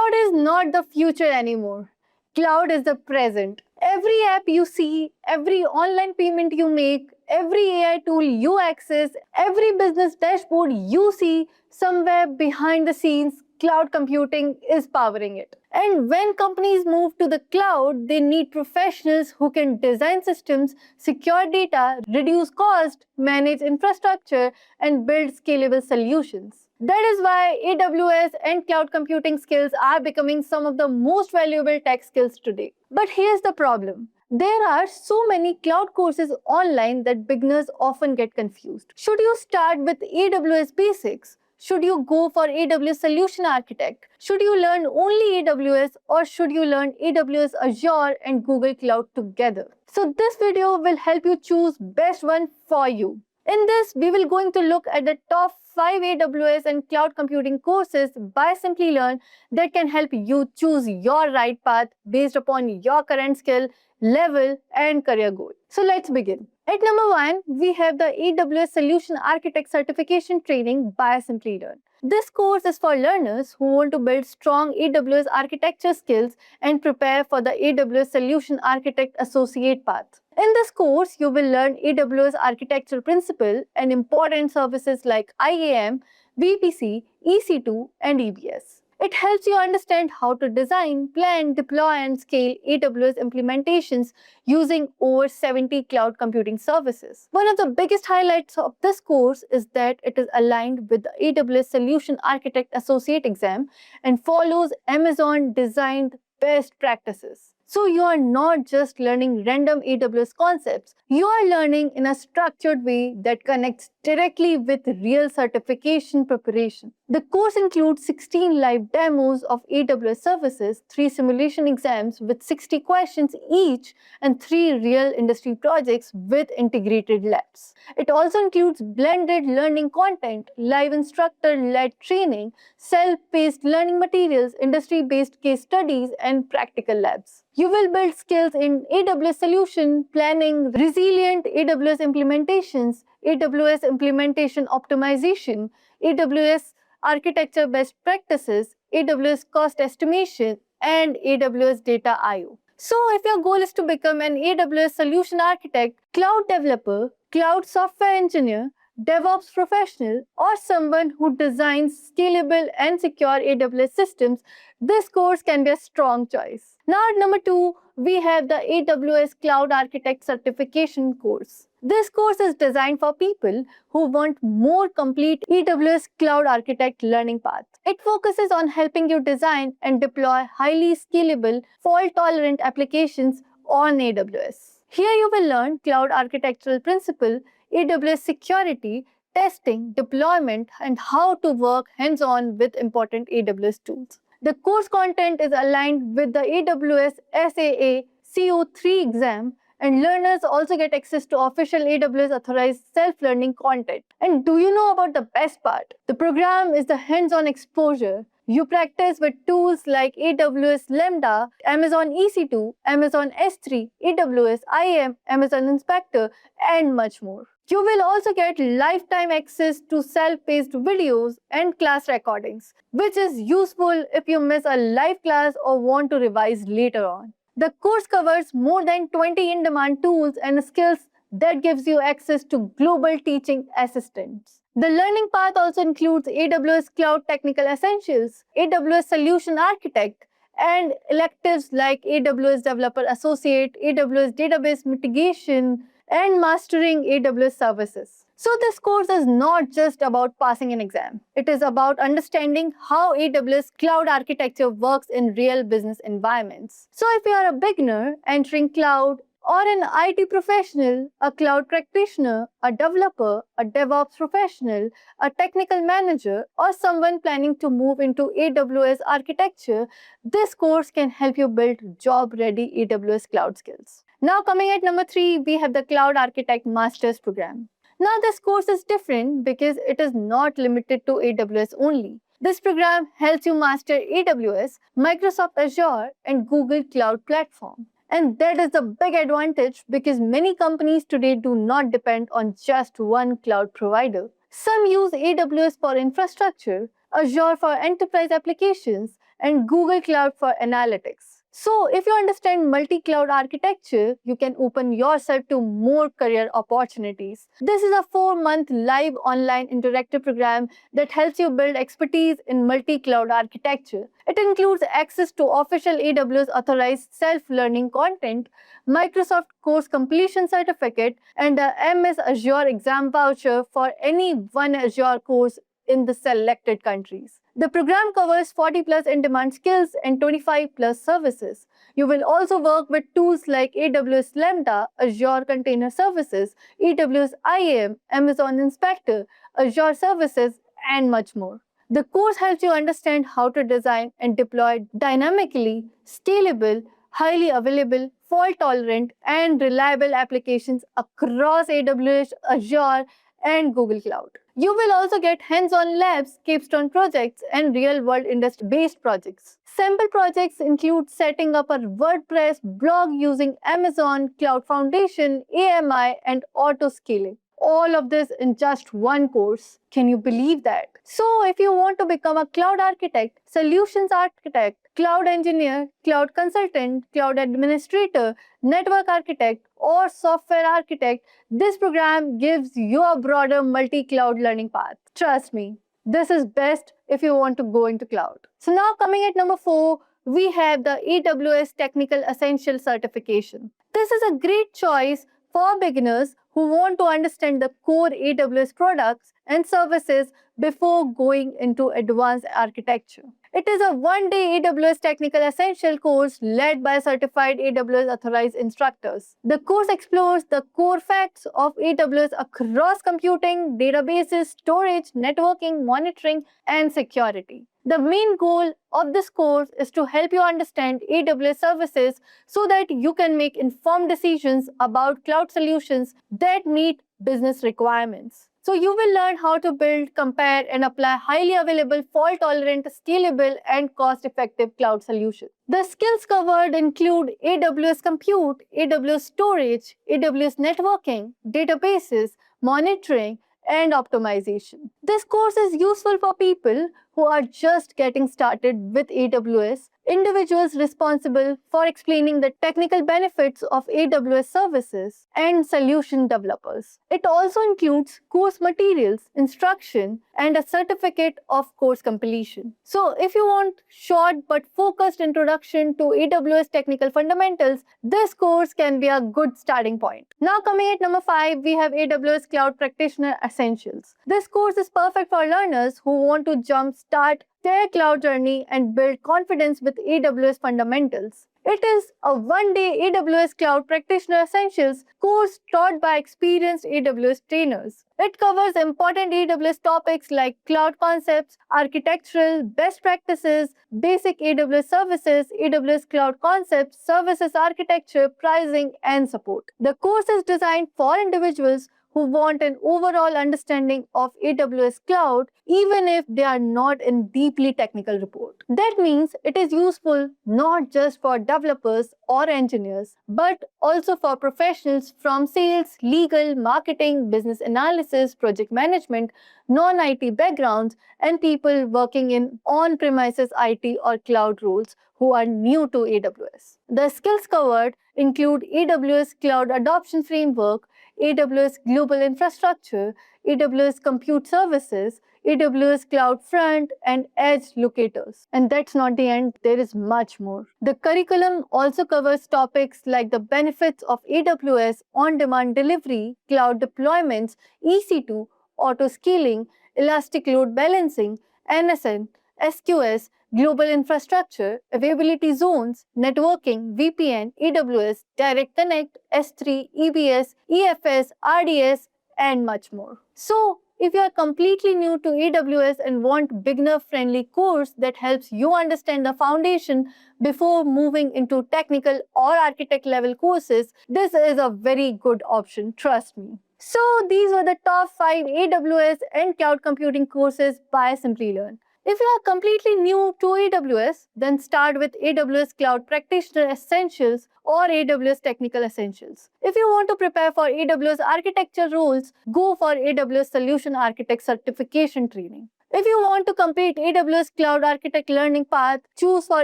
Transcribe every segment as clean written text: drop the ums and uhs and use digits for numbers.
Cloud is not the future anymore. Cloud is the present. Every app you see, every online payment you make, every AI tool you access, every business dashboard you see, somewhere behind the scenes, cloud computing is powering it. And when companies move to the cloud, they need professionals who can design systems, secure data, reduce cost, manage infrastructure, and build scalable solutions. That is why AWS and cloud computing skills are becoming some of the most valuable tech skills today. But here's the problem. There are so many cloud courses online that beginners often get confused. Should you start with AWS basics? Should you go for AWS Solution Architect? Should you learn only AWS or should you learn AWS Azure and Google Cloud together? So this video will help you choose best one for you. In this, we will going to look at the top 5 AWS and cloud computing courses by Simplilearn that can help you choose your right path based upon your current skill, level, and career goal. So let's begin. At number 1, we have the AWS Solution Architect Certification Training by Simplilearn. This course is for learners who want to build strong AWS architecture skills and prepare for the AWS Solution Architect Associate path. In this course, you will learn AWS architecture principle and important services like IAM, VPC, EC2, and EBS. It helps you understand how to design, plan, deploy, and scale AWS implementations using over 70 cloud computing services. One of the biggest highlights of this course is that it is aligned with the AWS Solution Architect Associate exam and follows Amazon-designed best practices. So you are not just learning random AWS concepts, you are learning in a structured way that connects directly with real certification preparation. The course includes 16 live demos of AWS services, 3 simulation exams with 60 questions each, and 3 real industry projects with integrated labs. It also includes blended learning content, live instructor-led training, self-paced learning materials, industry-based case studies, and practical labs. You will build skills in AWS solution planning, resilient AWS implementations, AWS implementation optimization, AWS architecture best practices, AWS cost estimation, and AWS data I/O. So if your goal is to become an AWS solution architect, cloud developer, cloud software engineer, DevOps professional, or someone who designs scalable and secure AWS systems, this course can be a strong choice. Now at number 2, we have the AWS Cloud Architect Certification course. This course is designed for people who want more complete AWS Cloud Architect learning path. It focuses on helping you design and deploy highly scalable, fault-tolerant applications on AWS. Here you will learn cloud architectural principle, AWS security, testing, deployment, and how to work hands-on with important AWS tools. The course content is aligned with the AWS SAA CO3 exam, and learners also get access to official AWS authorized self-learning content. And do you know about the best part? The program is the hands-on exposure. You practice with tools like AWS Lambda, Amazon EC2, Amazon S3, AWS IAM, Amazon Inspector, and much more. You will also get lifetime access to self-paced videos and class recordings, which is useful if you miss a live class or want to revise later on. The course covers more than 20 in-demand tools and skills that gives you access to global teaching assistants. The learning path also includes AWS Cloud Technical Essentials, AWS Solution Architect, and electives like AWS Developer Associate, AWS Database Mitigation, and Mastering AWS Services. So this course is not just about passing an exam. It is about understanding how AWS cloud architecture works in real business environments. So if you are a beginner entering cloud, or an IT professional, a cloud practitioner, a developer, a DevOps professional, a technical manager, or someone planning to move into AWS architecture, this course can help you build job-ready AWS cloud skills. Now coming at number 3, we have the Cloud Architect Masters program. Now this course is different because it is not limited to AWS only. This program helps you master AWS, Microsoft Azure, and Google Cloud Platform. And that is the big advantage because many companies today do not depend on just one cloud provider. Some use AWS for infrastructure, Azure for enterprise applications, and Google Cloud for analytics. So, if you understand multi-cloud architecture, you can open yourself to more career opportunities. This is a 4-month live online interactive program that helps you build expertise in multi-cloud architecture. It includes access to official AWS authorized self-learning content, Microsoft course completion certificate, and a MS Azure exam voucher for any one Azure course in the selected countries. The program covers 40 plus in-demand skills and 25 plus services. You will also work with tools like AWS Lambda, Azure Container Services, AWS IAM, Amazon Inspector, Azure Services, and much more. The course helps you understand how to design and deploy dynamically, scalable, highly available, fault-tolerant, and reliable applications across AWS, Azure, and Google Cloud. You will also get hands-on labs, capstone projects, and real-world industry-based projects. Sample projects include setting up a WordPress blog using Amazon Cloud Foundation, AMI, and auto-scaling. All of this in just one course. Can you believe that? So, if you want to become a cloud architect, solutions architect, cloud engineer, cloud consultant, cloud administrator, network architect, or software architect, this program gives you a broader multi-cloud learning path. Trust me, this is best if you want to go into cloud. So now coming at number 4, we have the AWS Technical Essential Certification. This is a great choice for beginners who want to understand the core AWS products and services before going into advanced architecture. It is a one-day AWS Technical Essential course led by certified AWS authorized instructors. The course explores the core facts of AWS across computing, databases, storage, networking, monitoring, and security. The main goal of this course is to help you understand AWS services so that you can make informed decisions about cloud solutions that meet business requirements. So you will learn how to build, compare, and apply highly available, fault-tolerant, scalable, and cost-effective cloud solutions. The skills covered include AWS Compute, AWS Storage, AWS Networking, databases, monitoring, and optimization. This course is useful for people who are just getting started with AWS, individuals responsible for explaining the technical benefits of AWS services, and solution developers. It also includes course materials, instruction, and a certificate of course completion. So if you want short but focused introduction to AWS technical fundamentals, this course can be a good starting point. Now coming at number 5, we have AWS Cloud Practitioner Essentials. This course is perfect for learners who want to jumpstart their cloud journey and build confidence with AWS fundamentals. It is a one-day AWS Cloud Practitioner Essentials course taught by experienced AWS trainers. It covers important AWS topics like cloud concepts, architectural best practices, basic AWS services, AWS cloud concepts, services architecture, pricing, and support. The course is designed for individuals who want an overall understanding of AWS Cloud, even if they are not in deeply technical report. That means it is useful not just for developers or engineers, but also for professionals from sales, legal, marketing, business analysis, project management, non-IT backgrounds, and people working in on-premises IT or cloud roles who are new to AWS. The skills covered include AWS Cloud Adoption Framework, AWS Global Infrastructure, AWS Compute Services, AWS CloudFront, and Edge Locators. And that's not the end, there is much more. The curriculum also covers topics like the benefits of AWS on-demand delivery, cloud deployments, EC2, auto-scaling, elastic load balancing, NSN, SQS, global infrastructure, availability zones, networking, VPN, AWS, Direct Connect, S3, EBS, EFS, RDS, and much more. So, if you are completely new to AWS and want beginner-friendly course that helps you understand the foundation before moving into technical or architect level courses, this is a very good option, trust me. So, these were the top 5 AWS and cloud computing courses by Simplilearn. If you are completely new to AWS, then start with AWS Cloud Practitioner Essentials or AWS Technical Essentials. If you want to prepare for AWS architecture roles, go for AWS Solution Architect Certification Training. If you want to complete AWS Cloud Architect learning path, choose for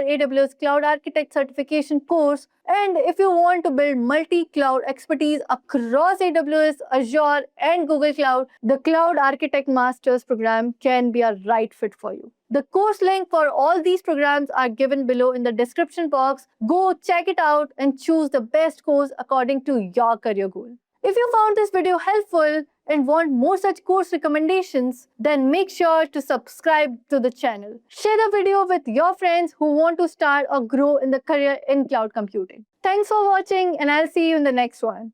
AWS Cloud Architect certification course. And if you want to build multi-cloud expertise across AWS, Azure, and Google Cloud, the Cloud Architect Masters program can be a right fit for you. The course link for all these programs are given below in the description box. Go check it out and choose the best course according to your career goal. If you found this video helpful and want more such course recommendations, then make sure to subscribe to the channel. Share the video with your friends who want to start or grow in the career in cloud computing. Thanks for watching, and I'll see you in the next one.